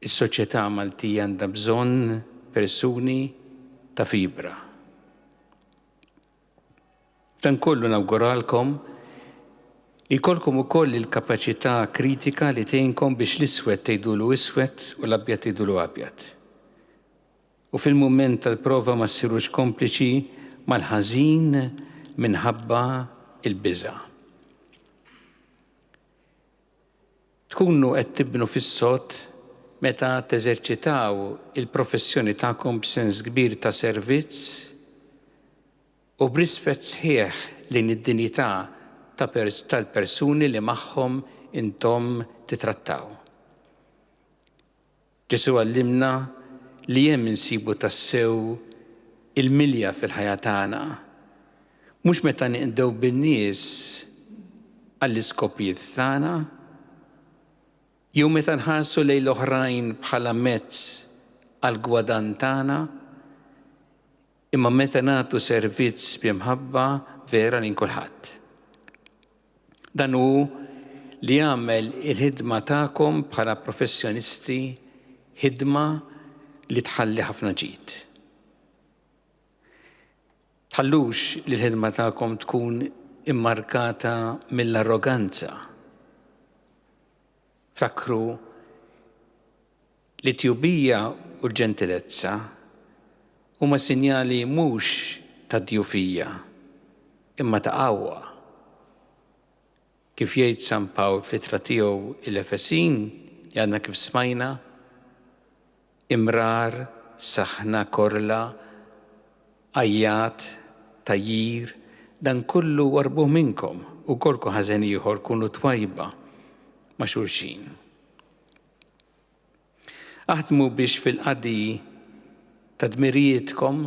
is-soċjetà Maltija għandha bżonn persuni ta' fibra. Dan kollu nawguralkom li jkollkom ukoll il-kapaċità kritika li tgħinkom biex l-iswed tgħidulu iswed u l-abjad tgħidulu abjad. U fil-mument tal-prova ma ssirux kompliċi mal-ħażin minħabba il-biża'. Tkunu qed tibnu fis-sod meta teżerċitaw il-professjoni tagħkom b'sens kbir ta' servizz u b'rispett sħiħ lejn id-dinjità tal-persuni li magħhom intom titrattaw. Ġesu għallimna li hemm insibu tassew il-milja fil-ħajja tagħna, mhux meta niqdew bin-nies għall-iskopijiet tagħna, jew meta nħarsu lejn l-oħrajn bħala mezz għall-gwadan tagħna, imma meta nagħtu servizz b'imħabba vera lil kulħadd. Dan hu li jagħmel il-ħidma tagħkom bħala professjonisti ħidma li tħalli ħafna ġid. Tħallux li l-ħidma tagħkom tkun immarkata mill-arroganza. Fakru li tjubija u l-ġentilezza huma sinjali mhux ta' djufija, imma ta' qawwa. Kif jgħid San Pawl fl-ittra tiegħu l-Efesin li għandna kif smajna, imrar, saħna, korla, ajjat, tajjir, dan kullu warbuh minnkom u kolku ħażen ieħor kunu twajba ma' xulxin. Aħdmu biex fil-qadi ta' dmirijietkom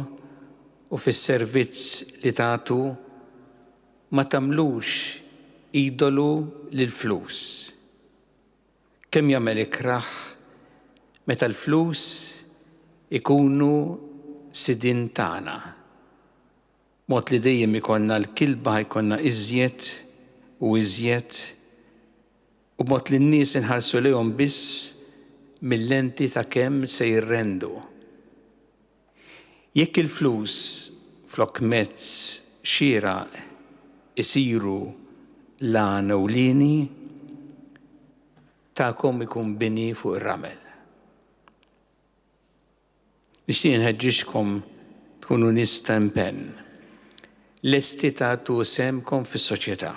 u fis-servizz li tagħtu ma tagħmlux idolu lill-flus. Kemm jagħmel ikraħ meta l-flus ikunu sidin tagħna. Mod li dejjem ikollna l-kilba jkollna iżjed u iżjed u mod li n-nies inħarsu lejhom biss mill-lenti ta' kemm se jirrendu. Jekk il-flus flok mezz xieraq isiru l-għana u lini, ta'kom ikun bini fuq ir-ramel. Nixtieq nħeġġixkom tkunu nies ta' impenn, lesti tagħtu semkom fis-soċjetà.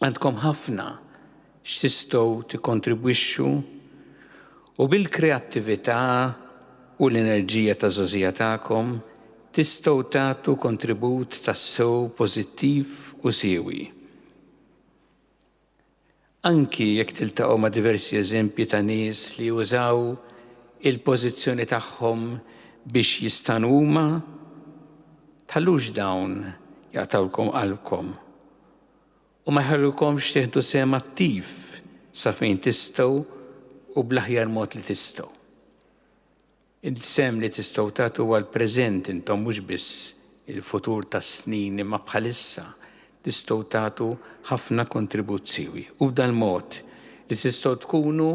Għandkom ħafna x'tistgħu tikkontribwixxu u bil-kreattività u l-enerġija ta' żożija tagħkom tistgħu tagħtu kontribut tas-sew pożittiv u siewi. Anki jekk tiltaqgħu ma' diversi eżempji ta' nies li jużaw il-pożizzjoni tagħhom biex jistanu huma, tħallux dawn jaqtawlkom qalbkom u ma jħallulkomx tieħdu sehem attiv sa fejn tistgħu u bl-aħjar mod li tistgħu. Il-sem li tistgħu tagħtu huwa l-preżent intom mhux biss il-futur tas-snin imma bħalissa tistgħu tagħtu ħafna kontribut siewi. U b'dan mod li tistgħu tkunu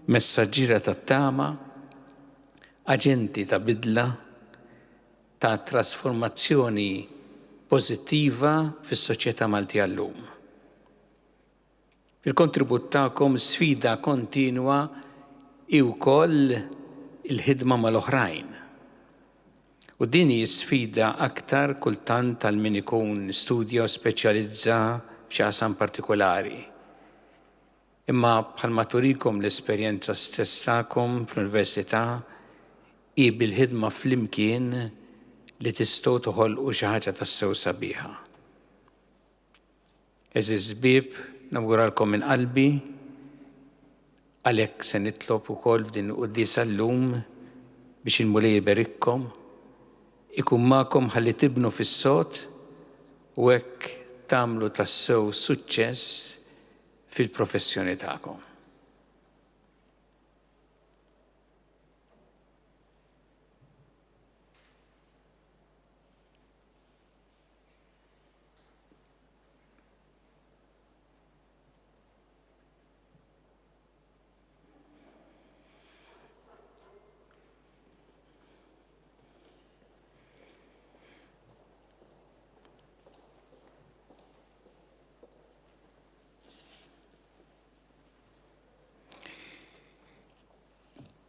messaġġiera tat-tama, aġenti ta' bidla, ta' trasformazzjoni pożittiva fis-soċjetà Maltija llum. Fil-kontribut tagħkom sfida kontinwa hi wkoll il-ħidma mal-oħrajn. U din hi sfida aktar kultant għal min ikun studja u speċjalizza f'xi partikolari. Imma bħalma turikom l-esperjenza stess tagħkom fl-università hi bil-ħidma flimkien li tistgħu toħolqu xi ħaġa tassew sabiħa. Eżiż ħbieb, nawguralkom minn qalbi, għalhekk se nitlob ukoll f'din il-quddiesa llum biex il-Mulej iberikkom, ikun magħkom ħalli tibnu fis-sod u hekk tagħmlu tassew suċċess fil-professjoni tagħkom.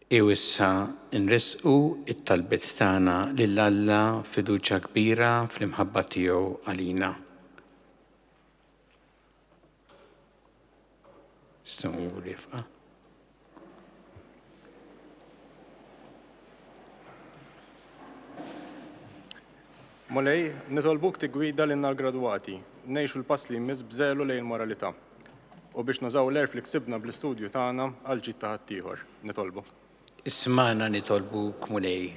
Ew issa nresqu it-talbiet tagħna lil Alla fiduċja kbira fl-imħabba tiegħu għalina. Stonu rifqa. Mulej, nitolbuk tigwida lilna l-gradwati, ngħixu l-pass li jmiss bżelu lejn moralità. U biex nużaw l-erf li ksibna bl-istudju tagħna għal ġid ta' ħaddieħor, nitolbu. Ismana nitolbuk mulej.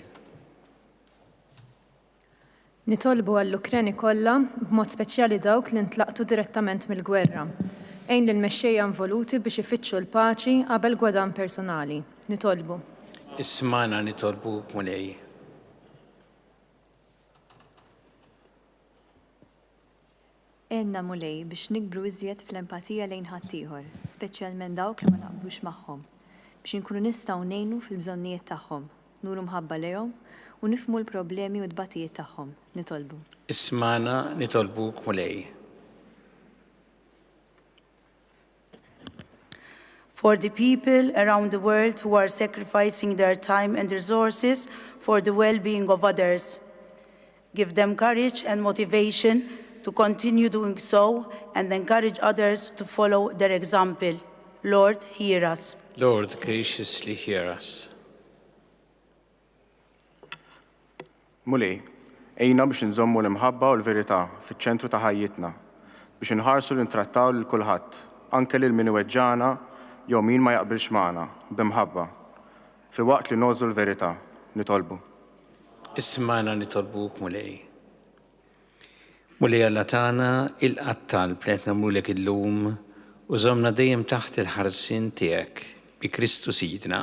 Nitolbu għall-Ukreni kollha b'mod speċjali dawk li ntlaqtu direttament mill-gwerra. Ejn lill-mexxejja involuti biex ifittxu l-paċi qabel gwadan personali. Nitolbu. Ismana nitolbuk mulej. Enna mulej biex nikbru iżjed fl-empatija lejn ħaddieħor, speċjalment dawk li ma naqblux magħhom, biex inkunu nistgħu ngħinu fil-bżonnijiet tagħhom, nuru mħabba lejhom u nifhmu l-problemi u d-batijiet tagħhom. Nitolbu. Ismana nitolbuk mulej. For the people around the world who are sacrificing their time and resources for the well-being of others, give them courage and motivation to continue doing so and encourage others to follow their example. Lord, hear us. Lord, graciously hear us. Mulej, ejna biex nżommu l-imħabba u l-verità fiċ-ċentru ta' ħajjitna, biex inħarsu l-intrattaw lil kulħadd, anke lil min iweġġana jew min ma jaqbilx magħna b'imħabba. Filwaqt li nogħżu l-verità, nitolbu. Ismana nitolbuk mulej. Mulej Alla tagħna il-qattal b'let nagħmlulek illum u żommna dejjem taħt il-ħarsien tiegħek bi Kristu Sidna.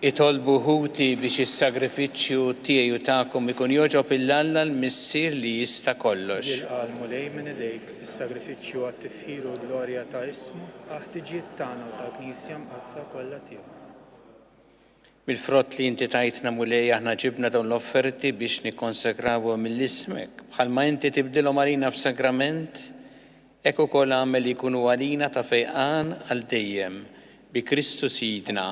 Itolbu ħuti biex is-sagrifiċċju tiegħi u tagħkom ikun joġob il-Alla l-Missier li jista' kollox. Jilqal mulej minn idejk is-sagrifiċċju għat-tifħir u glorja ta' ismu ħtiġijiet tagħna u tal-Knisja mqazza kollha tiegħek. Bil-frott li inti tajtna mulej aħna ġibna dawn l-offerti biex nikkonsekrawhom mill-ismek. Bħalma inti tibdilhom għalina f'sagrament, hekk ukoll għamel li jkunu għalina ta' fejqan għal dejjem bi Kristu Sidna.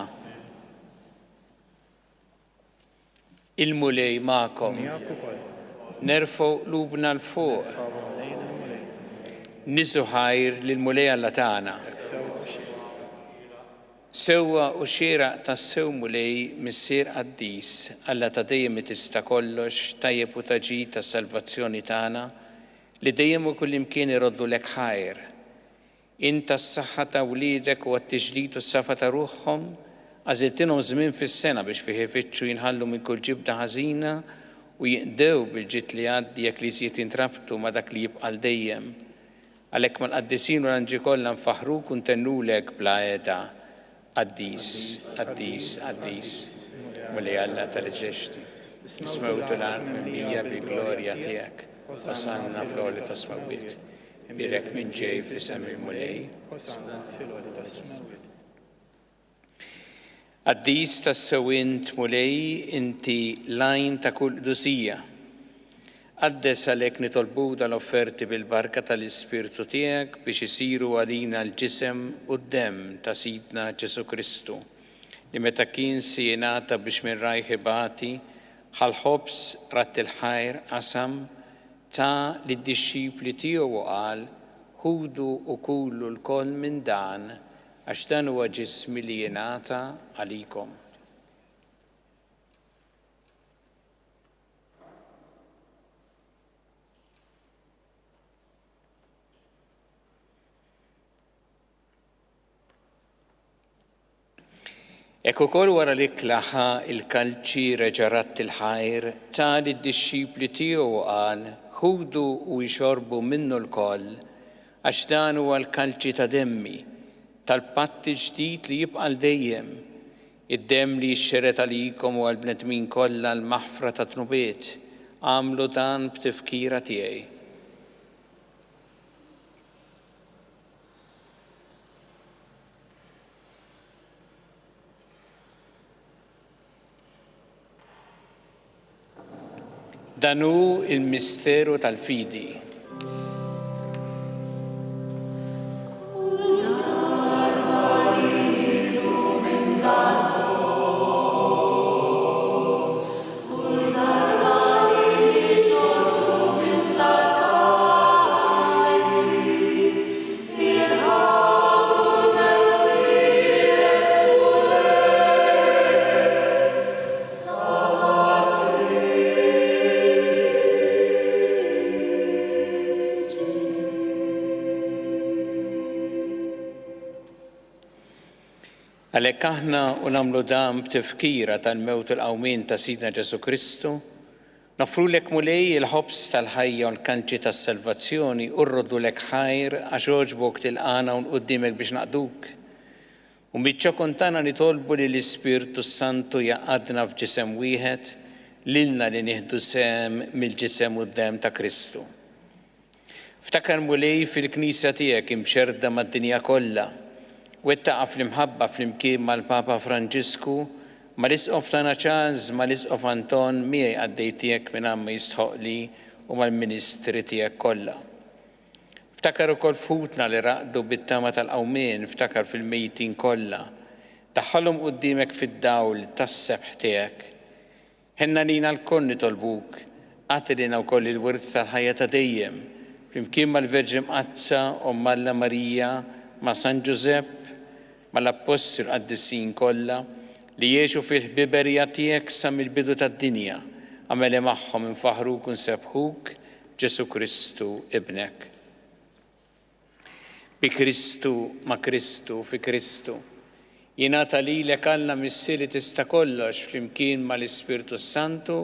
Il-mulej ma'kom. Nerfgħu qlubna l-fuq. Niżu ħajr lill-mulej Alla tagħna. Sewwa u xieraq tas-sew mulej missier qaddis Alla ta' dejjem tista' kollox, tajjeb u taġid tas-salvazzjoni tagħna li dejjem u kullimkien iroddu lek ħajr. Inta s-saħħa ta' wliedek u għat-tiġdid u s-safa ta' ruħhom għażiltilhom żmien fis-sena biex fih ifittxu jinħallu minn kull ġibda ħażina u jinqdew bil-ġid li għaddi jekk li żied jintrabtu ma' dak li jibqa' dejjem. Għalhekk mal-qaddisin u l-anġi kollha nfaħruk u ntennulek bla qiegħda. Qaddis, qaddis, qaddis, mulej Alla tal-eżerċiti. Ismewtu l-art mimlija bil-glorja tiegħek, osanna fl-għoli ta' smawiet. Birek minn ġej f'isem il-mulej. Qaddis tas-sewint mulej inti lajn ta' kull qdusija. Qaddes għalhekk nitolbu dal-offerti bil-barka tal-Ispirtu tiegħek biex isiru għalina l-ġisem u d-demm ta' Sidna Ġesu Kristu li meta kien si jingħata biex minn rajħ ibati ħal-ħobs ratt il-ħajr qasam ta' lid-dixxipli tiegħu qal ħudu u kullu l-koll minn dan għax dan huwa ġismi li jingħata għalikom. Ekk ukoll wara li klaħa il-kalċi reġarat il-ħajr ta' lid-dixxipli tiegħu qal ħudu u jxorbu minnu l-koll għax dan huwa l-kalċi ta' demmi tal-patti ġdid li jibqa' dejjem, id-demm li jxxeret għalikom u għall-bnedmin kollha l-maħfra ta' tnubiet, għamlu dan b'tifkira tiegħi. Dan hu il-misteru tal-fidi. Għalhekk aħna u nagħmlu dan b'tifkira tal-mewt il-qawmien ta' Sidna Ġesu Kristu, nofrulek mulej il-ħobs tal-ħajja u l-kanċi tas-salvazzjoni u rroddulek ħajr għax għoġbok tilqana u nquddimek biex naqduk. U miċ-ċokun tagħna nitolbu li l-Ispirtu Santu jaqadna f'ġisem wieħed lilna li nieħdu sehem mill-ġisem u d-demm ta' Kristu. Ftakar mulej fil-Knisja tiegħek imxerda mad-dinja kollha, wettaqa fl-imħabba fl-imkien mal-Papa Franġisku, mal-Isqof tagħna Charles, mal-Isqof Anton miegħi għaddej tiegħek minn għamma jistħoqli u mal-Ministri tiegħek kollha. Ftakar ukoll futna li raqdu bit-tama tal-qawmien, ftakar fil-mejtin kollha, daħħalhom quddiemek fid-dawl tas-sebħ tiegħek. Ħenna lina l-koll nitolbuk, għati lina wkoll il-wirt tal-ħajja ta' dejjem, flimkien mal-Verġi Mqazza u Alla Marija, ma' San Giuseppe, mal-Apostol qaddisin kollha li jgħixu fil-ħbiberija tiegħek sa mill-bidu tad-dinja, għamel magħhom infaħruk u nsebħuk Ġesu Kristu ibnek. Bi Kristu, ma' Kristu, fi Kristu. Jingħata lilek Alla missier li tista' kollox flimkien mal-Ispirtu Santu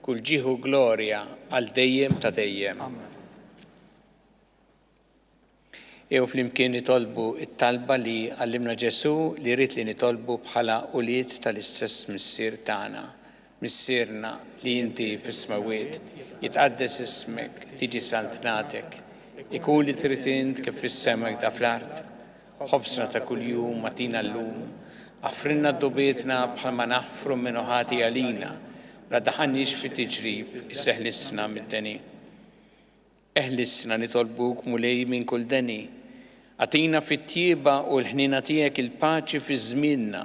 kull ġieħu glorja għal dejjem ta' dejjem. jew flimkien nitolbu it-talba li għallimna Ġesu li rrid li nitolbu bħala ulied tal-istess missier tagħna. Missierna li inti fis-smawiet, jitqaddes ismek, tiġi santnatek, ikun li trid int kif fis-sema ta' fl-art. Ħobsna ta' kuljum matina llum, affrinna d-dubietna bħalma naħfru minn ħati għalina, la daħannix fi tiġrib, isseħlisna mid-deni. Eħlisna nitolbuk mulej minn kull deni, għatina fit-tjieba u l-ħnina tiegħek il-paċi fi żmienna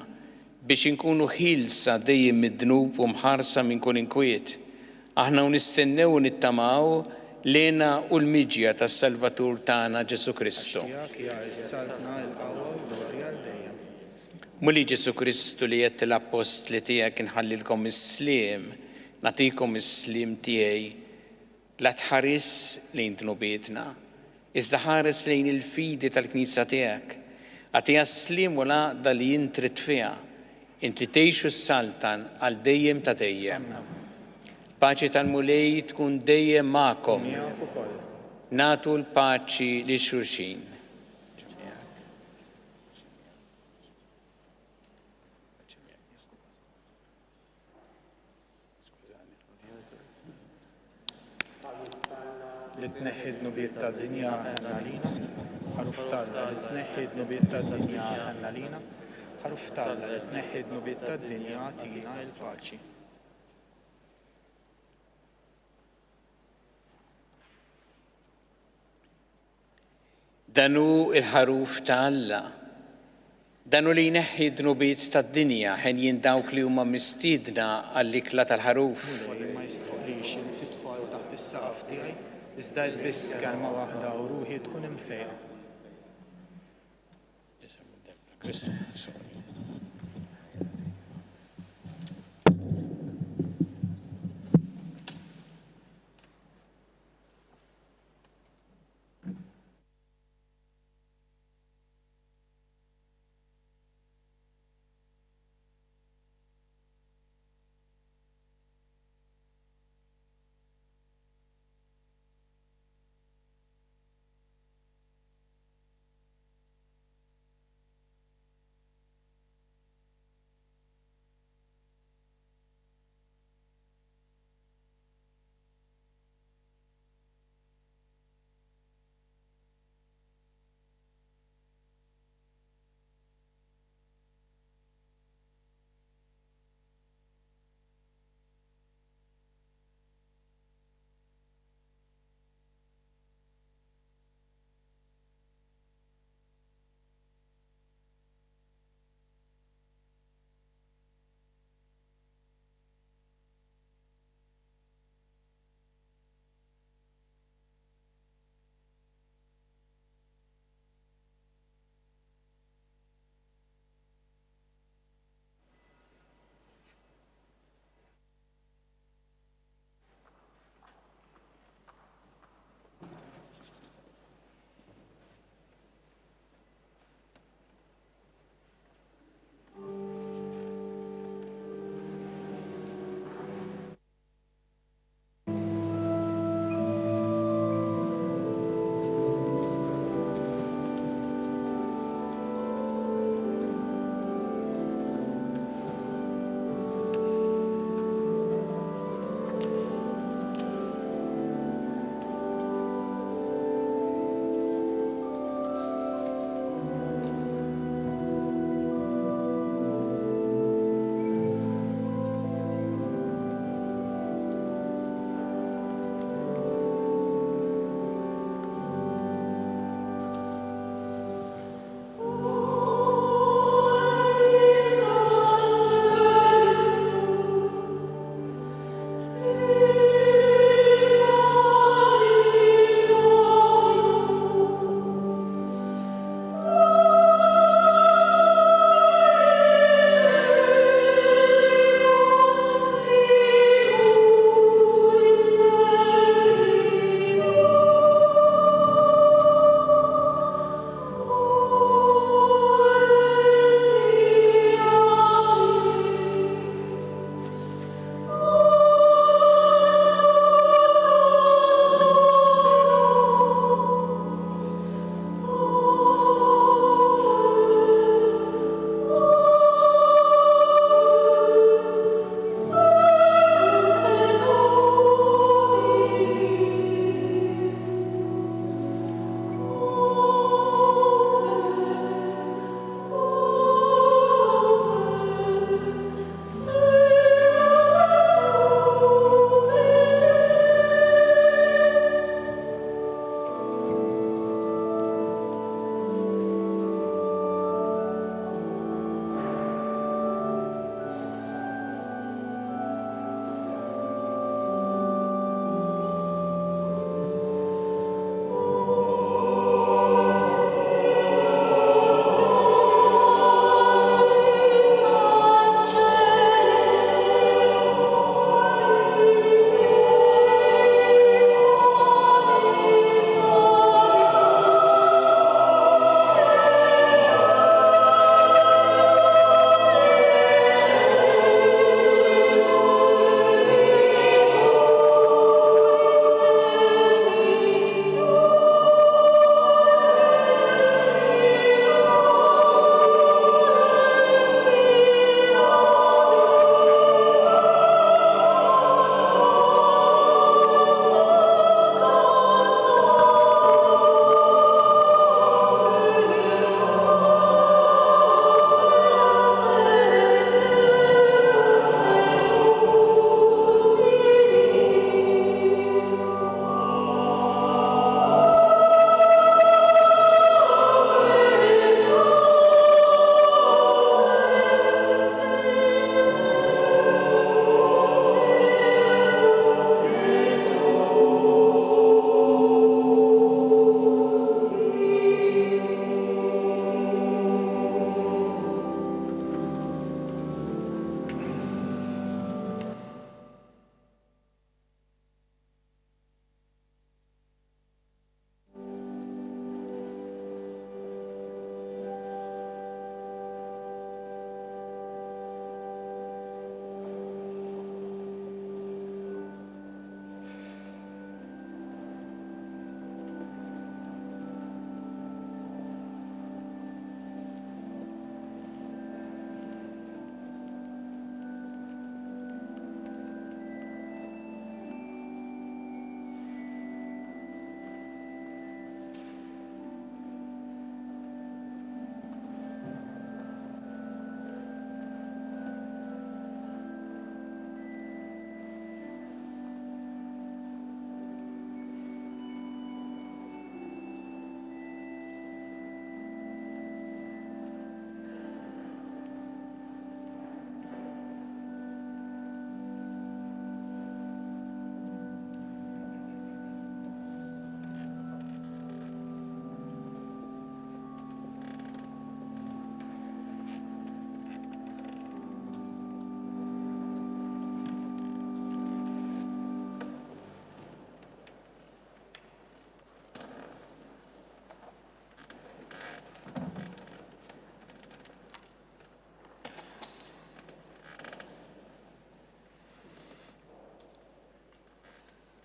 biex inkunu ħilsa dejjem mid-dnub u mħarsa minn kull inkwiet. Aħna nistennew u nittamaw lena u l-miġja tas-Salvatur tagħna Ġesu Kristu. Muli Ġesu Kristu li qed l-apostli tiegħek inħallilkom is-sliem, nagħtikom is-sliem tiegħi, la tħares lejn dnubietna, iżda ħares lejn il-fidi tal-Knisja tiegħek. Għatiha s-sliem u l-għaqda li jintrid fiha, inti tgħixu s-saltan għal dejjem ta' dejjem. Paċi tal-mulej tkun dejjem magħkom. Natu l-paċi li xulxin. Li tneħħi d-nubiet tad-dinja ħenna lina, ħaruf talla li tneħħi d-nubiet tad-dinja ħenna lina, ħaruf talla li tneħħi d-nubiet tad-dinja tina il-paċi. Danu il-ħaruf ta' Alla, danu li jneħħi d-nubiet tad-dinja ħen jindawk li huma mistiedna għall-ikla tal-ħaruf. Ma jistruħlix li tidħol taħt is-saqaf tiegħi, iżda biss kelma waħda u ruħi tkun imfejqa.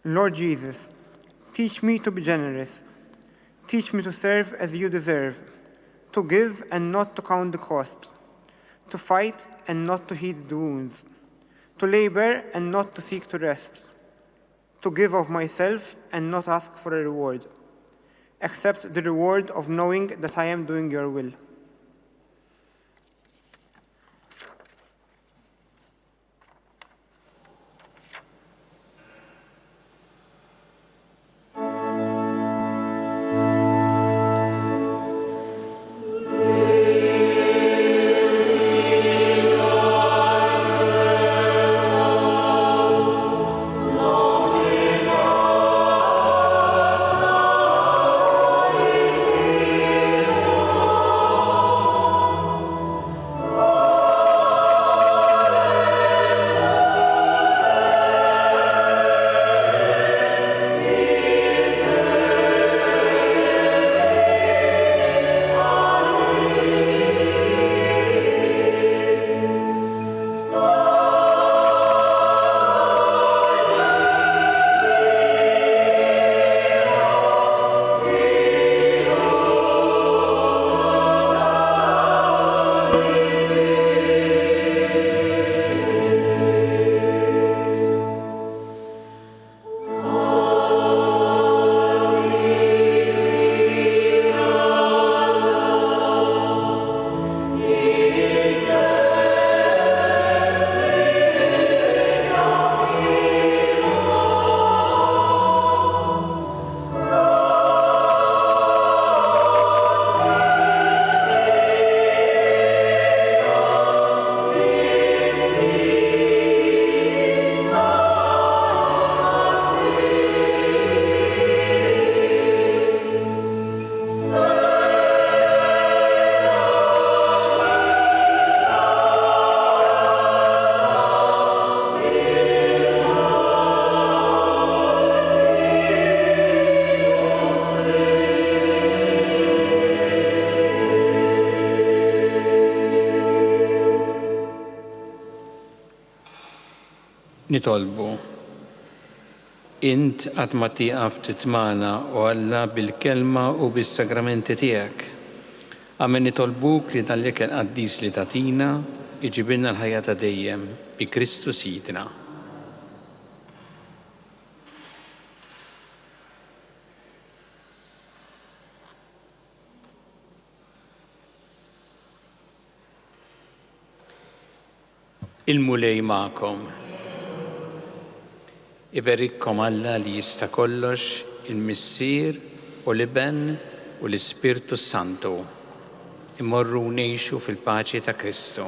Lord Jesus, teach me to be generous. Teach me to serve as you deserve, to give and not to count the cost, to fight and not to heed the wounds, to labor and not to seek to rest, to give of myself and not ask for a reward, except the reward of knowing that I am doing your will. Nitolbu. Int qatt ma tieqaf titmana u Alla bil-kelma u bis-sagramenti tiegħek. Amen nitolbuk li tal-ikel qaddis li tatina iġibilna l-ħajja ta' dejjem bi Kristu Sidna. Il-mulej ma'kom. Iberikkom Alla li jista' kollox, il-Missier u l-Iben u l-Ispirtu Santu. Immorru ngħixu fil-paċi ta' Kristu.